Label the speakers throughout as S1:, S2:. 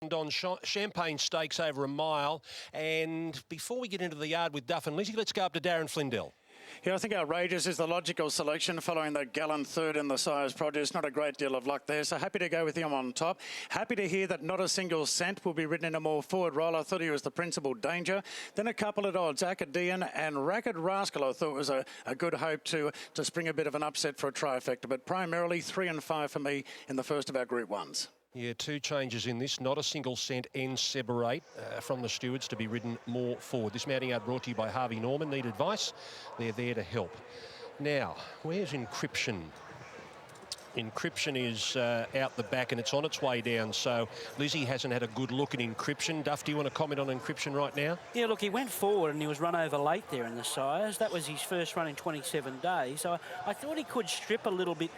S1: On Champagne Stakes over a mile. And before we get into the yard with Duff and Lizzie, let's go up to Darren Flindell.
S2: Yeah, I think Outrageous is the logical selection following the gallant third in the sire's produce. Not a great deal of luck there, so happy to go with him on top. Happy to hear that Not a Single Cent will be ridden in a more forward role. I thought he was the principal danger. Then a couple at odds, Acadian and Racket Rascal, I thought was a good hope to spring a bit of an upset for a trifecta. But primarily 3 and 5 for me in the first of our Group 1s.
S1: Yeah, 2 changes in this. Not a Single Cent and Seabrook from the stewards to be ridden more forward. This mounting yard brought to you by Harvey Norman. Need advice? They're there to help. Now, where's Encryption? Encryption is out the back and it's on its way down. So Lizzie hasn't had a good look at Encryption. Duff, do you want to comment on Encryption right now?
S3: Yeah, look, he went forward and he was run over late there in the sires. That was his first run in 27 days. So I thought he could strip a little bit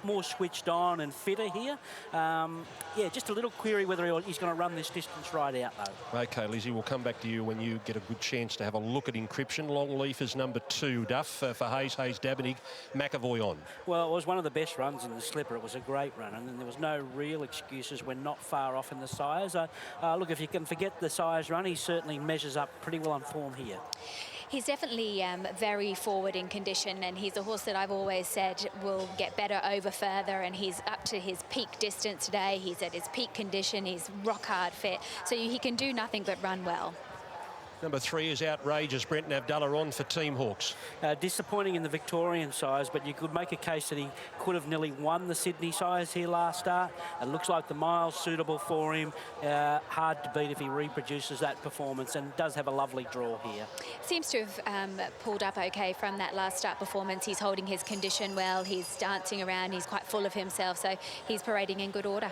S3: more switched on and fitter here. Yeah, just a little query whether he's going to run this distance right out, though.
S1: OK, Lizzie, we'll come back to you when you get a good chance to have a look at Encryption. Longleaf is number 2, Duff, for Hayes Dabenig, McAvoy on.
S3: Well, it was one of the best runs in the slipper. It was a great run, and there was no real excuses when not far off in the sires. Look, if you can forget the sires run, he certainly measures up pretty well on form here.
S4: He's definitely very forward in condition, and he's a horse that I've always said will get better over further, and he's up to his peak distance today. He's at his peak condition. He's rock hard fit, so he can do nothing but run well.
S1: Number 3 is Outrageous. Brenton Abdullah on for Team Hawks.
S3: Disappointing in the Victorian sires, but you could make a case that he could have nearly won the Sydney sires here last start. It looks like the mile's suitable for him. Hard to beat if he reproduces that performance, and does have a lovely draw here.
S4: Seems to have pulled up okay from that last start performance. He's holding his condition well. He's dancing around. He's quite full of himself, so he's parading in good order.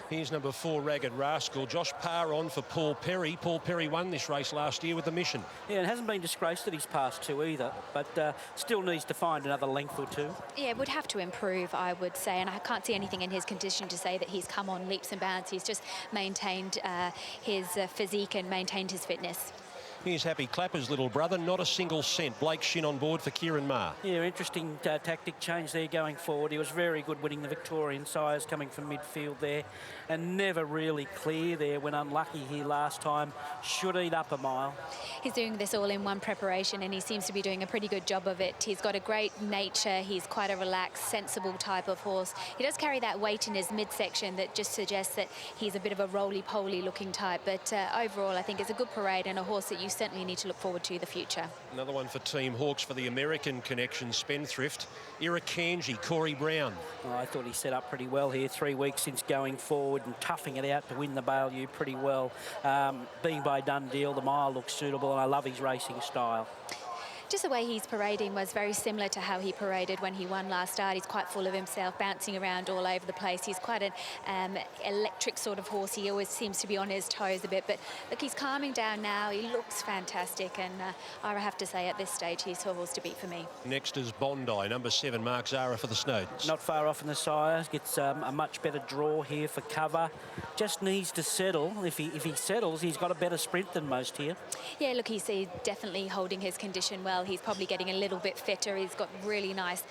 S1: Here's number 4, Ragged Rascal. Josh Parr on for Paul Perry. Paul Perry won this race last year with the Mission.
S3: Yeah, it hasn't been disgraced that he's passed 2 either, but still needs to find another length or 2.
S4: Yeah, would have to improve, I would say, and I can't see anything in his condition to say that he's come on leaps and bounds. He's just maintained his physique and maintained his fitness.
S1: Here's Happy Clapper's little brother, Not a Single Cent. Blake Shin on board for Kieran Maher.
S3: Yeah, interesting tactic change there going forward. He was very good winning the Victorian sires coming from midfield there, and never really clear there when unlucky here last time. Should eat up a mile.
S4: He's doing this all in one preparation, and he seems to be doing a pretty good job of it. He's got a great nature. He's quite a relaxed, sensible type of horse. He does carry that weight in his midsection that just suggests that he's a bit of a roly-poly looking type, but overall I think it's a good parade and a horse that you certainly need to look forward to the future.
S1: Another one for Team Hawks for the American connection, Spendthrift. Irakanji, Corey Brown.
S3: Oh, I thought he set up pretty well here. 3 weeks since going forward and toughing it out to win the Baillieu pretty well. Being by Dundee, the mile looks suitable, and I love his racing style.
S4: Just the way he's parading was very similar to how he paraded when he won last start. He's quite full of himself, bouncing around all over the place. He's quite an electric sort of horse. He always seems to be on his toes a bit, but look, he's calming down now. He looks fantastic, and I have to say at this stage he's a horse to beat for me. Next
S1: is Bondi, number 7, Mark Zara for the Snowdens.
S3: Not far off in the sires, gets a much better draw here for cover. Just needs to settle. If he settles, he's got a better sprint than most here.
S4: Yeah, look, he's definitely holding his condition well. He's probably getting a little bit fitter. He's got really nice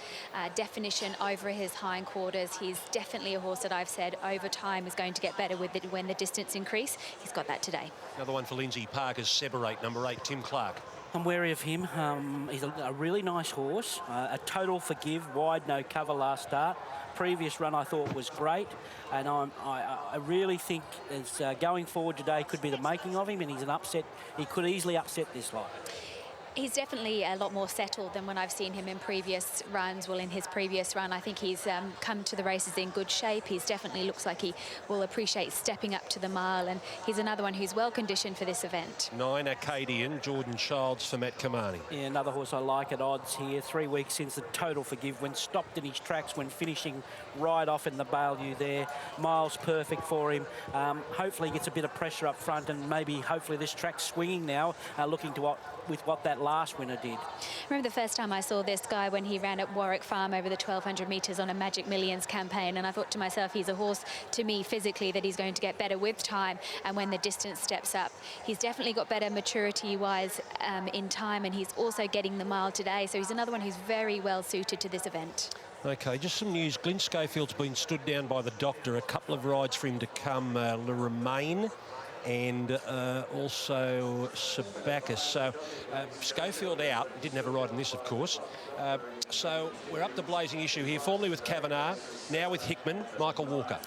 S4: definition over his hindquarters. He's definitely a horse that I've said over time is going to get better with it when the distance increase. He's got that today.
S1: Another one for Lindsay Parker's Seabrook, number 8, Tim Clark.
S3: I'm wary of him. He's a really nice horse. A total forgive, wide no cover last start. Previous run I thought was great, and I really think it's, going forward today could be the making of him, and he's an upset. He could easily upset this lot.
S4: He's definitely a lot more settled than when I've seen him in previous runs. Well, in his previous run, I think he's come to the races in good shape. He's definitely looks like he will appreciate stepping up to the mile, and he's another one who's well conditioned for this event.
S1: 9, Acadian, Jordan Childs for Matt Kamani.
S3: Yeah, another horse I like at odds here. 3 weeks since the total forgive, when stopped in his tracks, when finishing right off in the Baillieu there. Miles perfect for him. Hopefully he gets a bit of pressure up front, and maybe hopefully this track's swinging now, looking to what that last winner did.
S4: Remember the first time I saw this guy when he ran at Warwick Farm over the 1,200 metres on a Magic Millions campaign, and I thought to myself, he's a horse to me physically that he's going to get better with time and when the distance steps up. He's definitely got better maturity-wise in time, and he's also getting the mile today, so he's another one who's very well suited to this event.
S1: Okay, just some news. Glenn Schofield's been stood down by the doctor. A couple of rides for him to come, Le Remain and also Sabacus. So Schofield out. Didn't have a ride in this, of course. So we're up to blazing issue here, formerly with Kavanagh, now with Hickman, Michael Walker.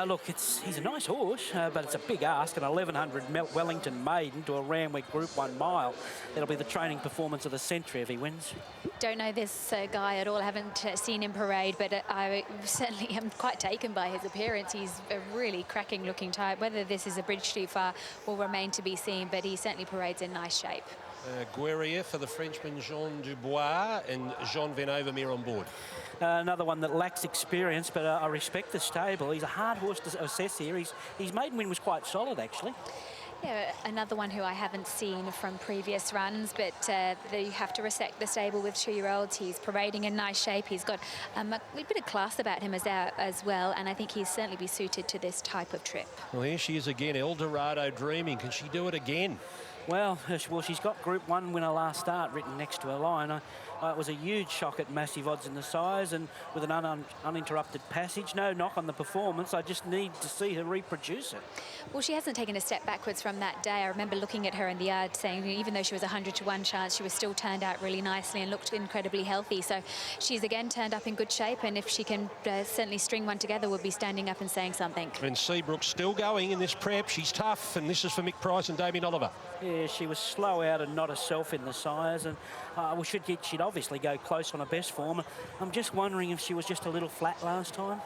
S3: Look, he's a nice horse, but it's a big ask, an 1100 Wellington maiden to a Randwick Group 1 mile. It'll be the training performance of the century if he wins.
S4: Don't know this guy at all. I haven't seen him parade, but I certainly am quite taken by his appearance. He's a really cracking looking type. Whether this is a bridge too far will remain to be seen, but he certainly parades in nice shape.
S1: Gr1 for the Frenchman Jean Dubois and Jean Van Overmeer on board.
S3: Another one that lacks experience, but I respect the stable. He's a hard horse to assess here. His maiden win was quite solid, actually.
S4: Yeah, another one who I haven't seen from previous runs, but you have to respect the stable with 2-year-olds. He's parading in nice shape. He's got a bit of class about him as well, and I think he'll certainly be suited to this type of trip.
S1: Well, here she is again, Eldorado Dreaming. Can she do it again?
S3: Well, she's got Group 1 winner last start written next to her line. It was a huge shock at massive odds in the size and with an uninterrupted passage. No knock on the performance. I just need to see her reproduce it.
S4: Well, she hasn't taken a step backwards from that day. I remember looking at her in the yard saying even though she was 100 to 1 chance, she was still turned out really nicely and looked incredibly healthy. So she's again turned up in good shape, and if she can certainly string one together, we'll be standing up and saying something.
S1: And Seabrook's still going in this prep. She's tough, and this is for Mick Price and Damien Oliver.
S3: Yeah, she was slow out and not herself in the sires, and she'd obviously go close on her best form. I'm just wondering if she was just a little flat last time.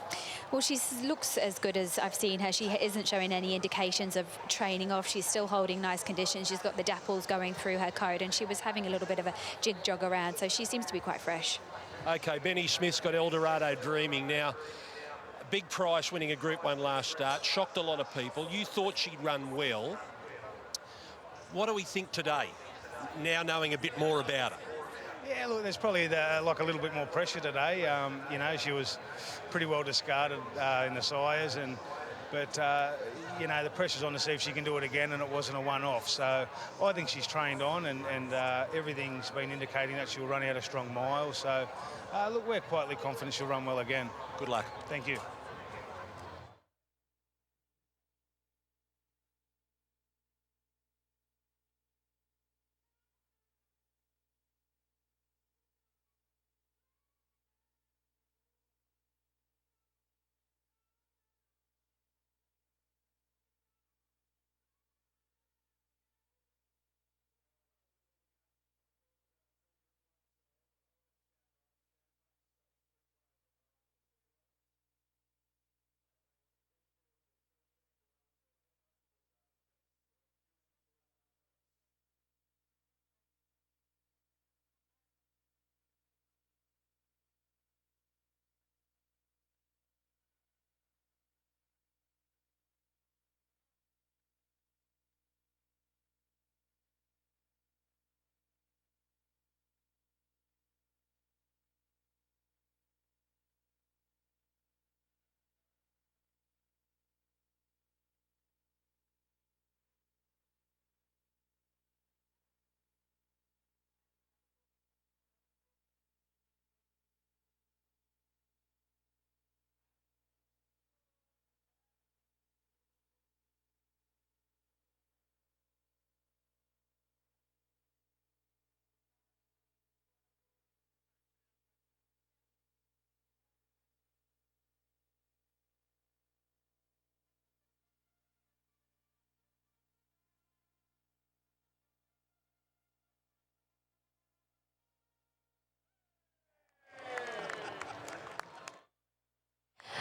S4: Well, she looks as good as I've seen her. She isn't showing any indications of training off. She's still holding nice conditions. She's got the dapples going through her coat, and she was having a little bit of a jig jog around, so she seems to be quite fresh.
S1: Okay, Benny Smith's got Eldorado Dreaming now. Big Price winning a Group 1 last start, shocked a lot of people. You thought she'd run well. What do we think today, now knowing a bit more about her?
S5: Yeah, look, there's probably like a little bit more pressure today. You know, she was pretty well discarded in the sires, but you know, the pressure's on to see if she can do it again, and it wasn't a one-off. So I think she's trained on, and everything's been indicating that she'll run out a strong mile. So look, we're quietly confident she'll run well again.
S1: Good luck.
S5: Thank you.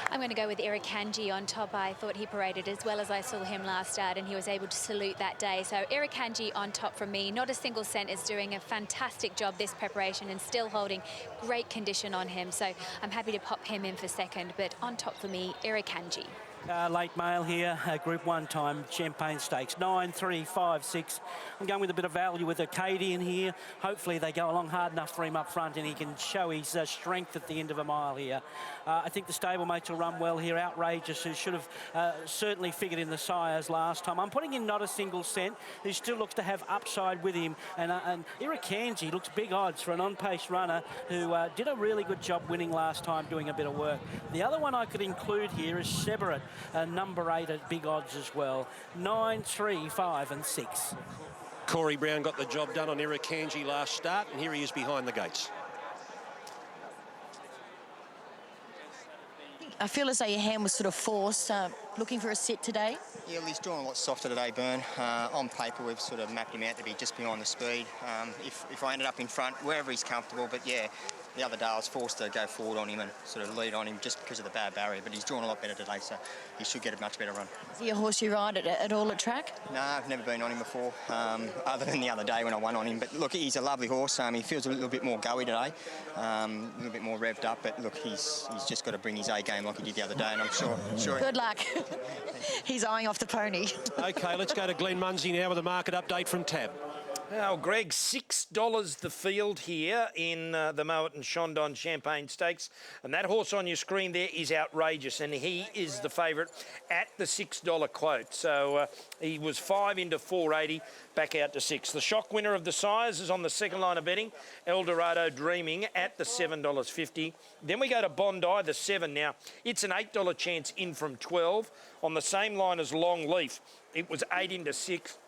S4: I'm going to go with Eric Hanji on top. I thought he paraded as well as I saw him last start, and he was able to salute that day. So Eric Hanji on top from me. Not a Single Cent is doing a fantastic job this preparation and still holding great condition on him. So I'm happy to pop him in for second, but on top for me, Eric Hanji.
S3: Late mail here, Group 1 time, Champagne Stakes, 9, 3, 5, 6. I'm going with a bit of value with Acadian here. Hopefully they go along hard enough for him up front and he can show his strength at the end of a mile here. I think the stablemates will run well here. Outrageous, who should have certainly figured in the sires last time. I'm putting in Not a Single Cent, who still looks to have upside with him. And Irakanji looks big odds for an on-pace runner who did a really good job winning last time, doing a bit of work. The other one I could include here is Seabrook. Number 8 at big odds as well. 9, 3, 5 and 6.
S1: Corey Brown got the job done on Irakanji last start, and here he is behind the gates.
S6: I feel as though your hand was sort of forced, looking for a sit today.
S7: Yeah, well, he's drawn a lot softer today, Byrne. On paper, we've sort of mapped him out to be just behind the speed. If I ended up in front, wherever he's comfortable, but yeah, the other day I was forced to go forward on him and sort of lead on him just because of the bad barrier, but he's drawn a lot better today, so he should get a much better run.
S6: Is he a horse you ride at all at track?
S7: No, I've never been on him before, other than the other day when I won on him. But look, he's a lovely horse. He feels a little bit more goey today, a little bit more revved up, but look, he's just got to bring his A game like he did the other day, and I'm sure.
S6: Good luck. He's eyeing off the pony.
S1: OK, let's go to Glenn Munsey now with a market update from Tab.
S8: Now, Greg, $6 the field here in the Mowat and Shondon Champagne Stakes. And that horse on your screen there is Outrageous, and he is the favourite at the $6 quote. So he was 5 into 480, back out to 6. The shock winner of the sires is on the second line of betting, Eldorado Dreaming at the $7.50. Then we go to Bondi, the 7 now. It's an $8 chance in from 12 on the same line as Long Leaf. It was 8 into 6.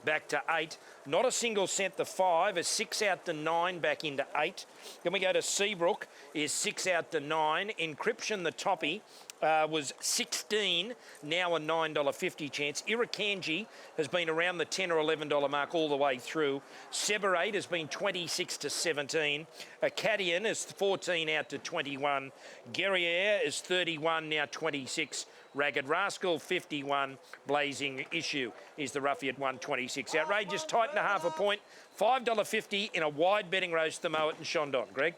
S8: Back to 8. Not a Single Cent, the 5, is 6 out to 9, back into 8. Then we go to Seabrook, is 6 out to 9. Encryption, the toppy, was 16, now a $9.50 chance. Irakanji has been around the $10 or $11 mark all the way through. Seabrook has been 26 to 17. Acadian is 14 out to 21. Gr1 is 31, now 26. Ragged Rascal, 51. Blazing Issue is the roughie at 126. Outrageous, tight and a half a point. $5.50 in a wide betting race, the Mowat and Shondon. Greg?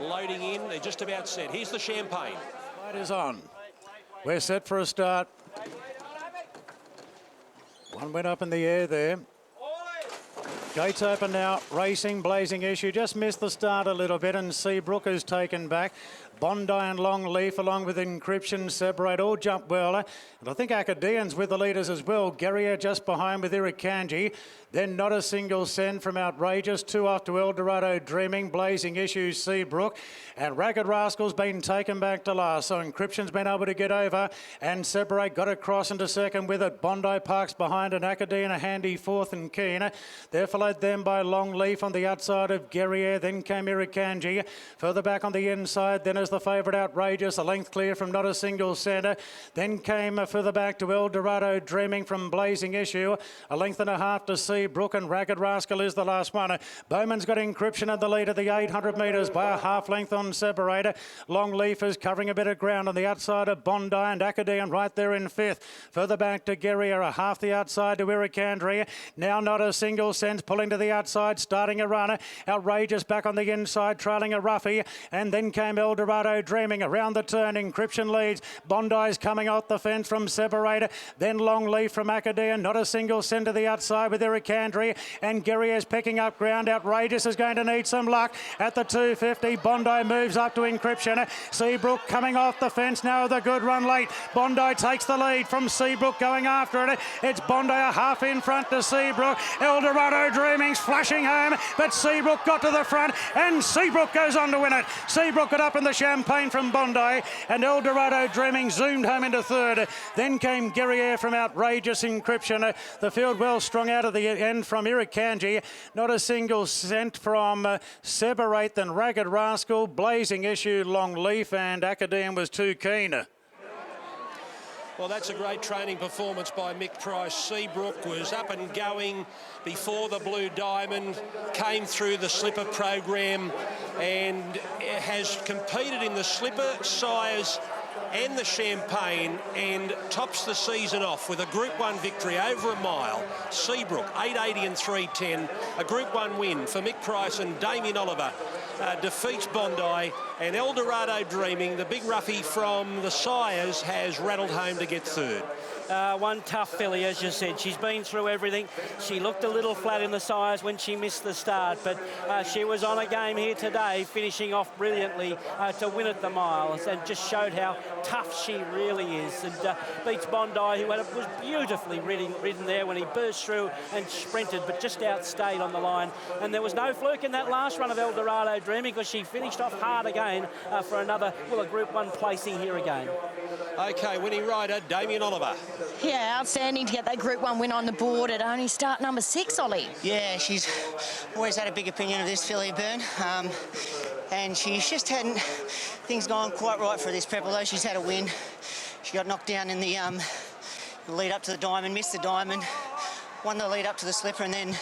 S1: Loading in, they're just about set. Here's the Champagne.
S2: Light is on. We're set for a start. One went up in the air there. Gates open now, racing, Blazing Issue. Just missed the start a little bit, and Seabrook is taken back. Bondi and Long Leaf along with Encryption, Separate, all jump well. And I think Acadian's with the leaders as well. Gr1 just behind with Irakanji. Then Not a Single Cent from Outrageous. 2 off to Eldorado Dreaming, Blazing Issue, Seabrook. And Ragged Rascal's been taken back to last. So Encryption's been able to get over. And Separate got across into second with it. Bondi Park's behind, and Acadian a handy fourth and keen. They're followed then by Long Leaf on the outside of Gr1. Then came Irakanji. Further back on the inside, then as the favourite Outrageous, a length clear from Not a Single Centre. Then came further back to Eldorado Dreaming from Blazing Issue. A length and a half to Seabrook, and Ragged Rascal is the last one. Bowman's got Encryption at the lead of the 800 metres by a half length on Separator. Long Leaf is covering a bit of ground on the outside of Bondi, and Acadian right there in fifth. Further back to Gr1, a half the outside to Irakanji. Now Not a Single Cent pulling to the outside, starting a runner. Outrageous back on the inside, trailing a roughie. And then came Eldorado Dreaming around the turn. Encryption leads. Bondi's coming off the fence from Separator. Then Long Leaf from Acadian. Not a Single Cent to the outside with Irakanji. And Gr1 is picking up ground. Outrageous is going to need some luck at the 250. Bondi moves up to Encryption. Seabrook coming off the fence now with a good run late. Bondi takes the lead from Seabrook going after it. It's Bondi a half in front to Seabrook. Eldorado Dreaming's flashing home, but Seabrook got to the front, and Seabrook goes on to win it. Seabrook got up in the Champagne from Bondi, and Eldorado Dreaming zoomed home into third. Then came Gr1 from Outrageous, Encryption. The field well strung out of the end from Irakanji. Not a Single Cent from Separate, then Ragged Rascal, Blazing Issue, Long Leaf, and Acadian was too keen.
S1: Well, that's a great training performance by Mick Price. Seabrook was up and going before the Blue Diamond, came through the slipper program and has competed in the slipper, sires and the Champagne, and tops the season off with a Group 1 victory over a mile. Seabrook, 880 and 310. A Group 1 win for Mick Price and Damien Oliver defeats Bondi, and Eldorado Dreaming, the big roughie from the sires, has rattled home to get third.
S3: One tough filly, as you said. She's been through everything. She looked a little flat in the sires when she missed the start, but she was on a game here today, finishing off brilliantly to win at the miles, and just showed how tough she really is, and beats Bondi, who was beautifully ridden there when he burst through and sprinted, but just outstayed on the line. And there was no fluke in that last run of Eldorado Dreaming, because she finished off hard again for another, well, a Group 1 placing here again.
S1: OK, winning rider, Damien Oliver.
S6: Yeah, outstanding to get that Group 1 win on the board at only start number 6, Ollie.
S9: Yeah, she's always had a big opinion of this filly, Byrne. And she's just hadn't things gone quite right for this prep, although she's had a win. She got knocked down in the lead up to the diamond, missed the diamond, won the lead up to the slipper, and then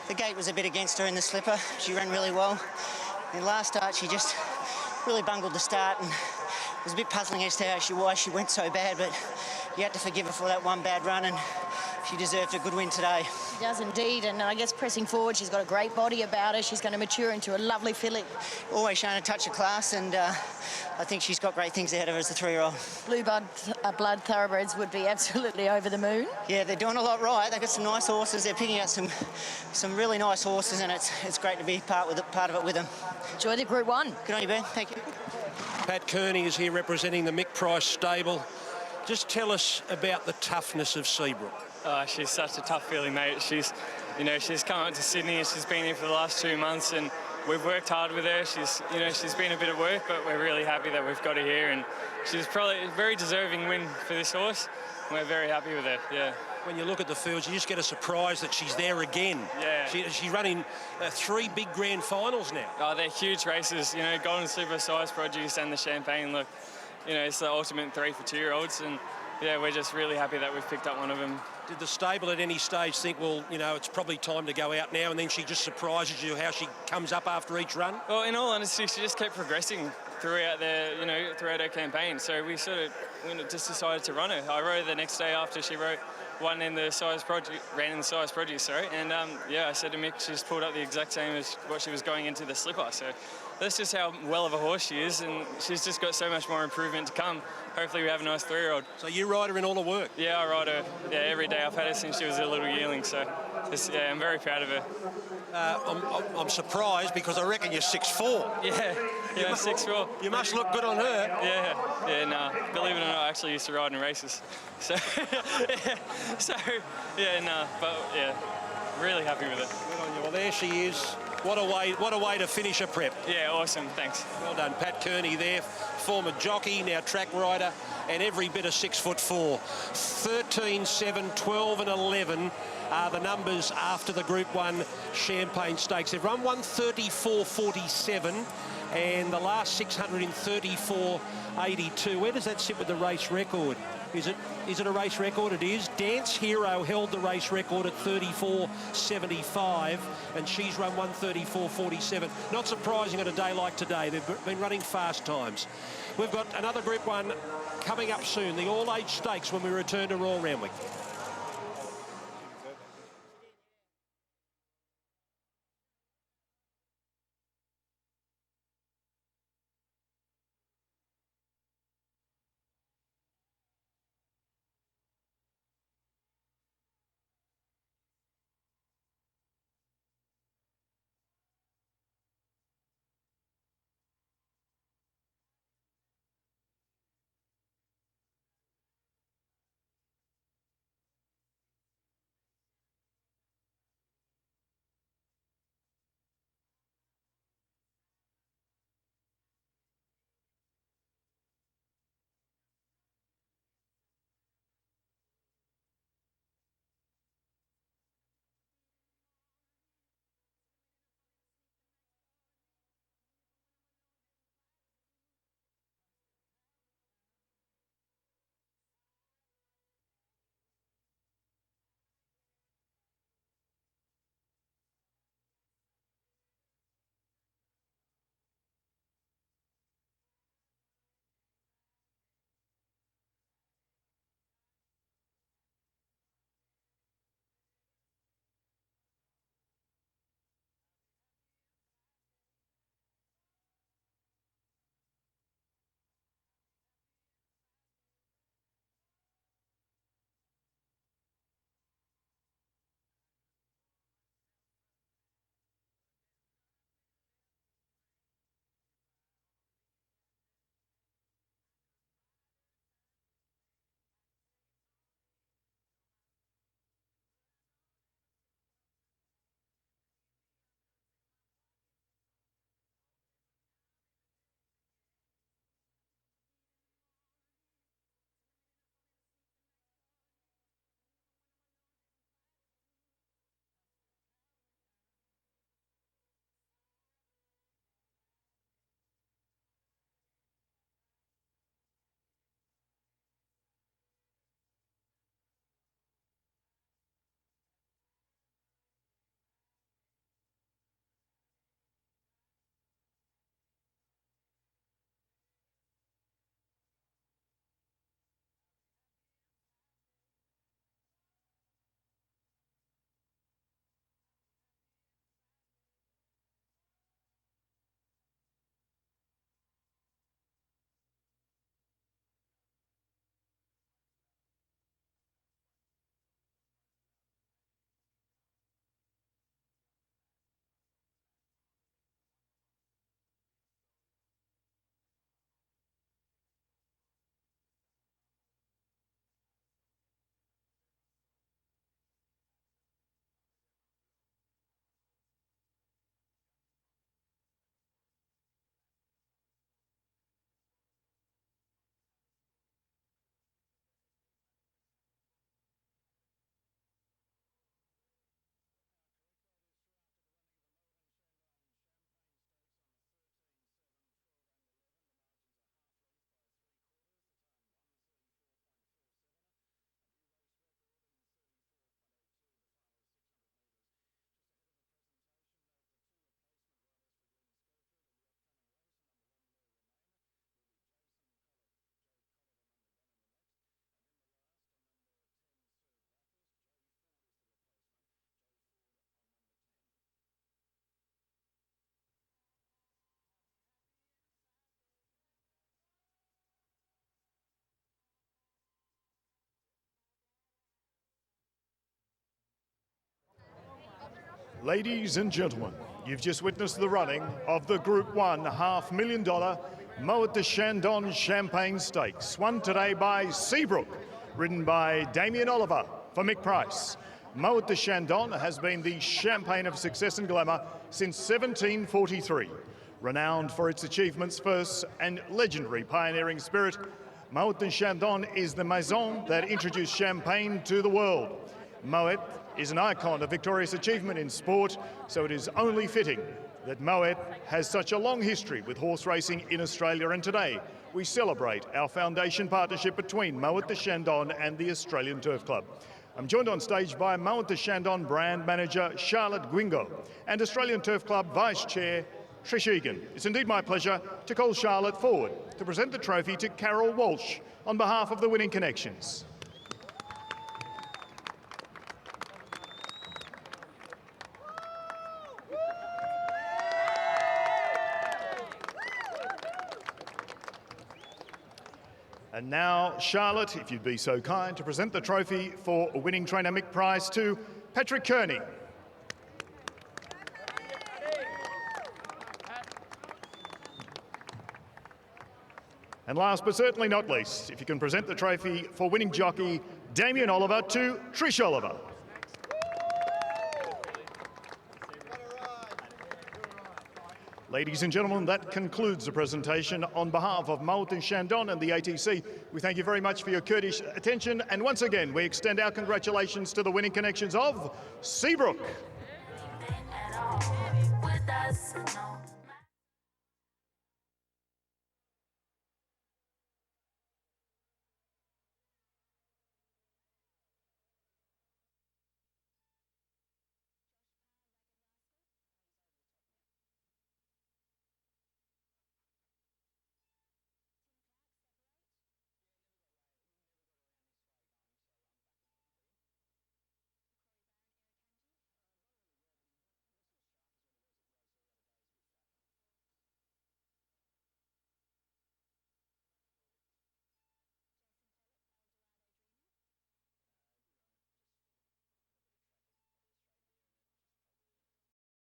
S9: the gate was a bit against her in the slipper. She ran really well. In last start, she just really bungled the start, and it was a bit puzzling as to why she went so bad, but you had to forgive her for that one bad run, and she deserved a good win today.
S6: She does indeed, and I guess pressing forward, she's got a great body about her. She's going to mature into a lovely filly.
S9: Always shown a touch of class, and I think she's got great things ahead of her as a 3-year-old.
S6: Blue blood thoroughbreds would be absolutely over the moon.
S9: Yeah, they're doing a lot right. They've got some nice horses. They're picking out some really nice horses, and it's great to be part of it with them.
S6: Enjoy the Group 1.
S9: Good on you, Ben. Thank you.
S1: Pat Kearney is here representing the Mick Price stable. Just tell us about the toughness of Seabrook.
S10: She's such a tough filly, mate. She's come up to Sydney and she's been here for the last 2 months, and we've worked hard with her. She's been a bit of work, but we're really happy that we've got her here, and she's probably a very deserving win for this horse. We're very happy with her, yeah.
S1: When you look at the fields, you just get a surprise that she's there again.
S10: Yeah.
S1: She's running 3 big grand finals now.
S10: Oh, they're huge races, Golden Super, Size Produce and the Champagne. Look, it's the ultimate 3 for 2-year-olds, and yeah, we're just really happy that we've picked up one of them.
S1: Did the stable at any stage think, well, it's probably time to go out now, and then she just surprises you how she comes up after each run?
S10: Well, in all honesty, she just kept progressing throughout throughout her campaign. So we just decided to run her. I rode her the next day after she ran in the Size Produce, and I said to Mick, she's pulled up the exact same as what she was going into the slipper. So that's just how well of a horse she is, and she's just got so much more improvement to come. Hopefully we have a nice 3-year-old.
S1: So you ride her in all the work?
S10: Yeah, I ride her every day. I've had her since she was a little yearling, so I'm very proud of her.
S1: I'm surprised because I reckon you're 6'4".
S10: Yeah, 6'4".
S1: You must look good on her.
S10: Yeah, believe it or not, I actually used to ride in races. So, really happy with it.
S1: Good on you. Well, there she is. What a way to finish a prep.
S10: Yeah, awesome, thanks.
S1: Well done, Pat Kearney there, former jockey, now track rider, and every bit of 6'4". 13, 7, 12 and 11 are the numbers after the Group 1 Champagne Stakes. They've run 134.47 and the last 634.82. Where does that sit with the race record? Is it a race record? It is. Dance Hero held the race record at 34.75 and she's run 134.47. Not surprising on a day like today. They've been running fast times. We've got another Group 1 coming up soon, the All-Age Stakes, when we return to Royal Randwick.
S11: Ladies and gentlemen, you've just witnessed the running of the Group 1 $500,000 Moet de Chandon Champagne Stakes, won today by Seabrook, ridden by Damien Oliver for Mick Price. Moet de Chandon has been the champagne of success and glamour since 1743. Renowned for its achievements first and legendary pioneering spirit, Moet de Chandon is the maison that introduced champagne to the world. Moet is an icon of victorious achievement in sport, so it is only fitting that Moet has such a long history with horse racing in Australia, and today we celebrate our foundation partnership between Moet de Chandon and the Australian Turf Club. I'm joined on stage by Moet de Chandon brand manager Charlotte Gwingo and Australian Turf Club Vice Chair Trish Egan. It's indeed my pleasure to call Charlotte forward to present the trophy to Carol Walsh on behalf of the Winning Connections. And now, Charlotte, if you'd be so kind to present the trophy for winning trainer Mick Price to Patrick Kearney. And last but certainly not least, if you can present the trophy for winning jockey Damien Oliver to Trish Oliver. Ladies and gentlemen, that concludes the presentation. On behalf of Moet de Chandon and the ATC, we thank you very much for your courteous attention. And once again, we extend our congratulations to the Winning Connections of Seabrook.